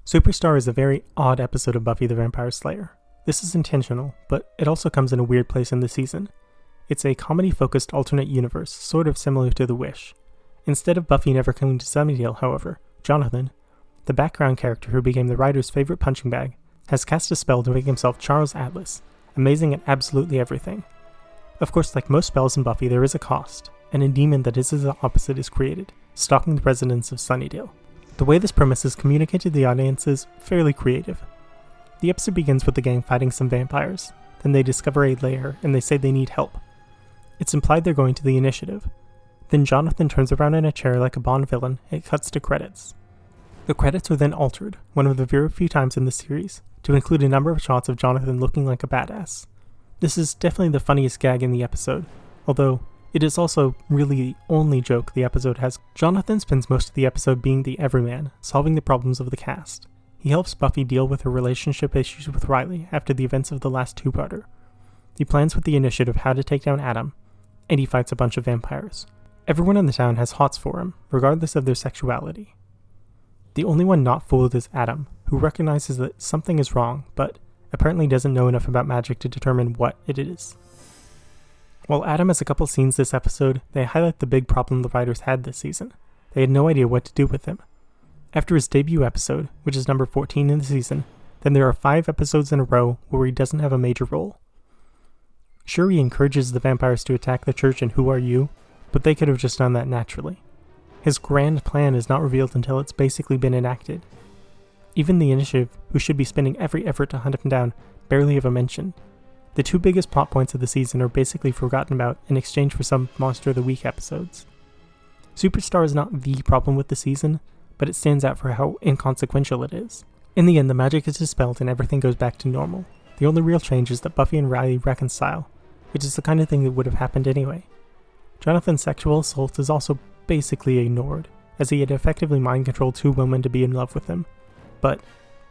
Superstar is a very odd episode of Buffy the Vampire Slayer. This is intentional, but it also comes in a weird place in the season. It's a comedy-focused alternate universe, sort of similar to The Wish. Instead of Buffy never coming to Sunnydale, however, Jonathan, the background character who became the writer's favorite punching bag, has cast a spell to make himself Charles Atlas, amazing at absolutely everything. Of course, like most spells in Buffy, there is a cost, and a demon that is the opposite is created, stalking the residents of Sunnydale. The way this premise is communicated to the audience is fairly creative. The episode begins with the gang fighting some vampires, then they discover a lair and they say they need help. It's implied they're going to the initiative. Then Jonathan turns around in a chair like a Bond villain and it cuts to credits. The credits are then altered, one of the very few times in the series, to include a number of shots of Jonathan looking like a badass. This is definitely the funniest gag in the episode, although it is also really the only joke the episode has. Jonathan spends most of the episode being the everyman, solving the problems of the cast. He helps Buffy deal with her relationship issues with Riley after the events of the last two-parter. He plans with the initiative how to take down Adam, and he fights a bunch of vampires. Everyone in the town has hots for him, regardless of their sexuality. The only one not fooled is Adam, who recognizes that something is wrong, but apparently doesn't know enough about magic to determine what it is. While Adam has a couple scenes this episode, they highlight the big problem the writers had this season. They had no idea what to do with him. After his debut episode, which is number 14 in the season, then there are 5 episodes in a row where he doesn't have a major role. Sure, he encourages the vampires to attack the church and Who Are You, but they could have just done that naturally. His grand plan is not revealed until it's basically been enacted. Even the initiative, who should be spending every effort to hunt him down, barely have a mention. The 2 biggest plot points of the season are basically forgotten about in exchange for some Monster of the Week episodes. Superstar is not the problem with the season, but it stands out for how inconsequential it is. In the end, the magic is dispelled and everything goes back to normal. The only real change is that Buffy and Riley reconcile, which is the kind of thing that would have happened anyway. Jonathan's sexual assault is also basically ignored, as he had effectively mind-controlled 2 women to be in love with him. But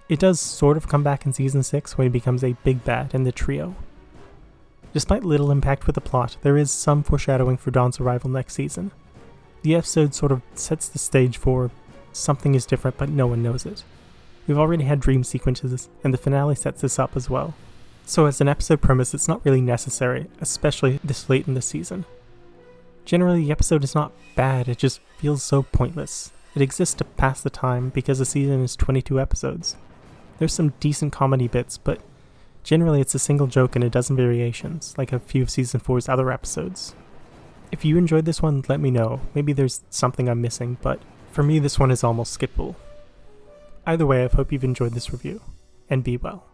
it does sort of come back in season 6 when he becomes a big bad in the trio. Despite little impact with the plot, there is some foreshadowing for Dawn's arrival next season. The episode sort of sets the stage for something is different but no one knows it. We've already had dream sequences, and the finale sets this up as well. So as an episode premise, it's not really necessary, especially this late in the season. Generally, the episode is not bad, it just feels so pointless. It exists to pass the time because the season is 22 episodes. There's some decent comedy bits, but generally it's a single joke and a dozen variations, like a few of season 4's other episodes. If you enjoyed this one, let me know. Maybe there's something I'm missing, but for me this one is almost skippable. Either way, I hope you've enjoyed this review, and be well.